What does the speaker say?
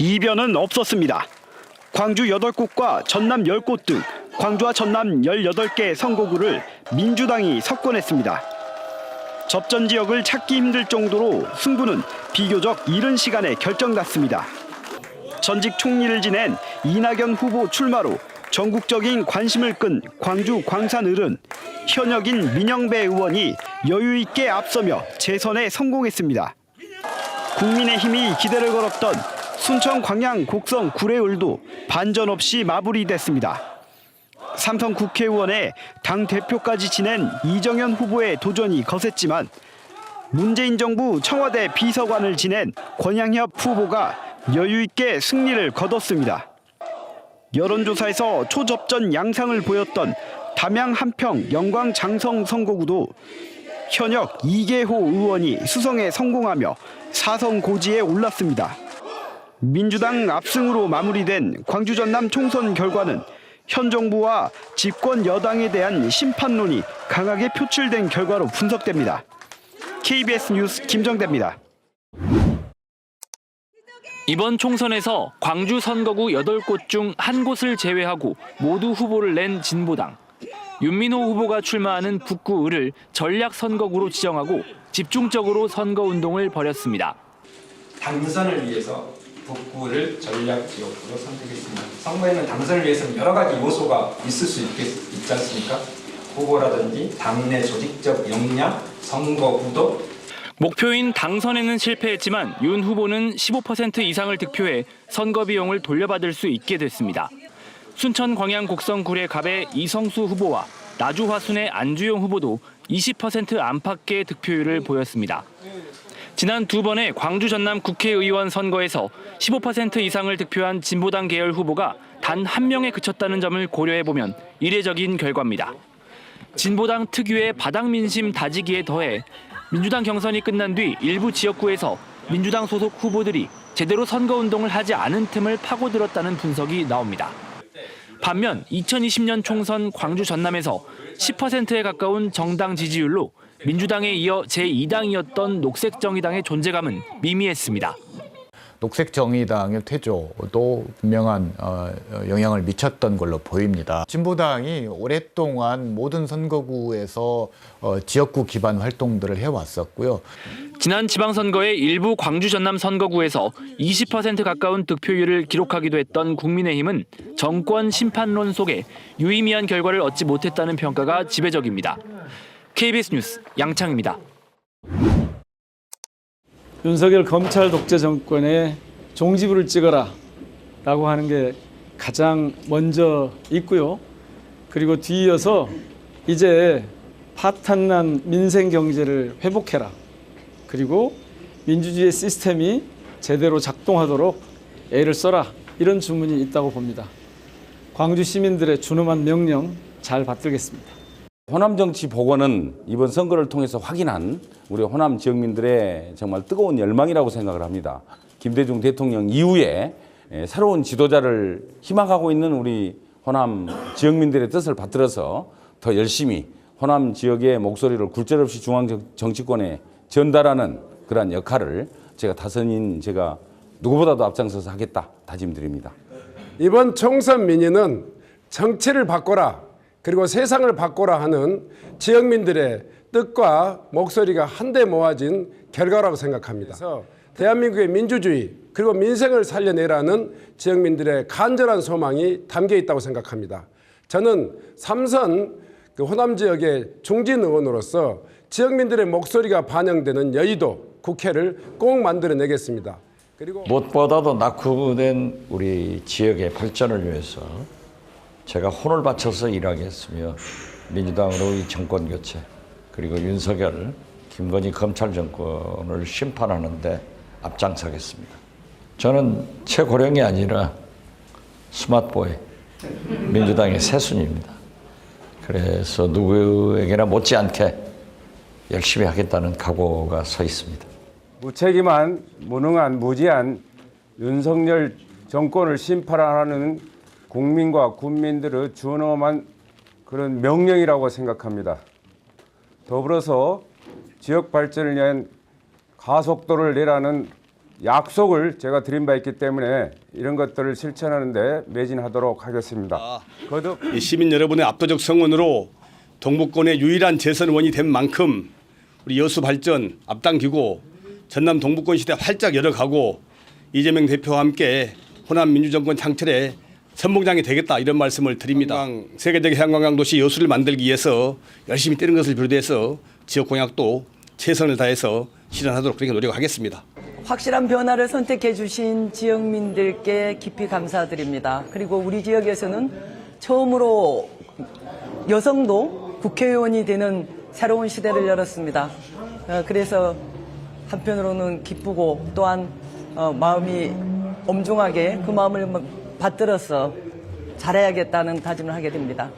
이변은 없었습니다. 광주 8곳과 전남 10곳 등 광주와 전남 18개 선거구를 민주당이 석권했습니다. 접전 지역을 찾기 힘들 정도로 승부는 비교적 이른 시간에 결정났습니다. 전직 총리를 지낸 이낙연 후보 출마로 전국적인 관심을 끈 광주 광산을은 현역인 민영배 의원이 여유 있게 앞서며 재선에 성공했습니다. 국민의힘이 기대를 걸었던 순천 광양 곡성 구례을도 반전 없이 마무리됐습니다. 삼선 국회의원에 당 대표까지 지낸 이정현 후보의 도전이 거셌지만 문재인 정부 청와대 비서관을 지낸 권양협 후보가 여유 있게 승리를 거뒀습니다. 여론조사에서 초접전 양상을 보였던 담양 한평 영광 장성 선거구도 현역 이계호 의원이 수성에 성공하며 4선 고지에 올랐습니다. 민주당 압승으로 마무리된 광주 전남 총선 결과는 현 정부와 집권 여당에 대한 심판론이 강하게 표출된 결과로 분석됩니다. KBS 뉴스 김정대입니다. 이번 총선에서 광주 선거구 8곳 중 한 곳을 제외하고 모두 후보를 낸 진보당. 윤민호 후보가 출마하는 북구을을 전략 선거구로 지정하고 집중적으로 선거운동을 벌였습니다. 당선을 위해서 북구를 전략 지역구로 선택했습니다. 선거에는 당선을 위해서는 여러 가지 요소가 있을 수 있지 않습니까? 후보라든지 당내 조직적 역량, 선거 구도. 목표인 당선에는 실패했지만 윤 후보는 15% 이상을 득표해 선거 비용을 돌려받을 수 있게 됐습니다. 순천 광양 곡성 구례 갑의 이성수 후보와 나주 화순의 안주용 후보도 20% 안팎의 득표율을 보였습니다. 지난 두 번의 광주 전남 국회의원 선거에서 15% 이상을 득표한 진보당 계열 후보가 단 한 명에 그쳤다는 점을 고려해보면 이례적인 결과입니다. 진보당 특유의 바닥 민심 다지기에 더해 민주당 경선이 끝난 뒤 일부 지역구에서 민주당 소속 후보들이 제대로 선거운동을 하지 않은 틈을 파고들었다는 분석이 나옵니다. 반면 2020년 총선 광주 전남에서 10%에 가까운 정당 지지율로 민주당에 이어 제2당이었던 녹색정의당의 존재감은 미미했습니다. 녹색정의당의 퇴조도 분명한 영향을 미쳤던 걸로 보입니다. 진보당이 오랫동안 모든 선거구에서 지역구 기반 활동들을 해왔었고요. 지난 지방선거의 일부 광주 전남 선거구에서 20% 가까운 득표율을 기록하기도 했던 국민의힘은 정권 심판론 속에 유의미한 결과를 얻지 못했다는 평가가 지배적입니다. KBS 뉴스 양창입니다. 윤석열 검찰 독재 정권에 종지부를 찍어라 라고 하는 게 가장 먼저 있고요. 그리고 뒤이어서 이제 파탄난 민생 경제를 회복해라. 그리고 민주주의 시스템이 제대로 작동하도록 애를 써라. 이런 주문이 있다고 봅니다. 광주 시민들의 준엄한 명령 잘 받들겠습니다. 호남 정치 복원은 이번 선거를 통해서 확인한 우리 호남 지역민들의 정말 뜨거운 열망이라고 생각을 합니다. 김대중 대통령 이후에 새로운 지도자를 희망하고 있는 우리 호남 지역민들의 뜻을 받들어서 더 열심히 호남 지역의 목소리를 굴절없이 중앙 정치권에 전달하는 그러한 역할을 제가 타선인 제가 누구보다도 앞장서서 하겠다 다짐드립니다. 이번 총선 민의는 정치를 바꿔라. 그리고 세상을 바꿔라 하는 지역민들의 뜻과 목소리가 한데 모아진 결과라고 생각합니다. 그래서 대한민국의 민주주의 그리고 민생을 살려내라는 지역민들의 간절한 소망이 담겨 있다고 생각합니다. 저는 삼선 호남 지역의 중진 의원으로서 지역민들의 목소리가 반영되는 여의도 국회를 꼭 만들어내겠습니다. 그리고 무엇보다도 낙후된 우리 지역의 발전을 위해서 제가 혼을 바쳐서 일하겠으며 민주당으로의 정권 교체 그리고 윤석열, 김건희 검찰 정권을 심판하는 데 앞장서겠습니다. 저는 최고령이 아니라 스마트보이, 민주당의 새순입니다. 그래서 누구에게나 못지않게 열심히 하겠다는 각오가 서 있습니다. 무책임한, 무능한, 무지한 윤석열 정권을 심판하는 국민과 국민들의 준엄한 그런 명령이라고 생각합니다. 더불어서 지역 발전을 위한 가속도를 내라는 약속을 제가 드린 바 있기 때문에 이런 것들을 실천하는 데 매진하도록 하겠습니다. 거듭 시민 여러분의 압도적 성원으로 동북권의 유일한 재선원이 된 만큼 우리 여수 발전 앞당기고 전남 동북권 시대 활짝 열어가고 이재명 대표와 함께 호남 민주정권 창출에 선봉장이 되겠다 이런 말씀을 드립니다. 세계적 해양관광 도시 여수를 만들기 위해서 열심히 뛰는 것을 비롯해서 지역 공약도 최선을 다해서 실현하도록 그렇게 노력하겠습니다. 확실한 변화를 선택해 주신 지역민들께 깊이 감사드립니다. 그리고 우리 지역에서는 처음으로 여성도 국회의원이 되는 새로운 시대를 열었습니다. 그래서 한편으로는 기쁘고 또한 마음이 엄중하게 그 마음을 받들어서 잘해야겠다는 다짐을 하게 됩니다.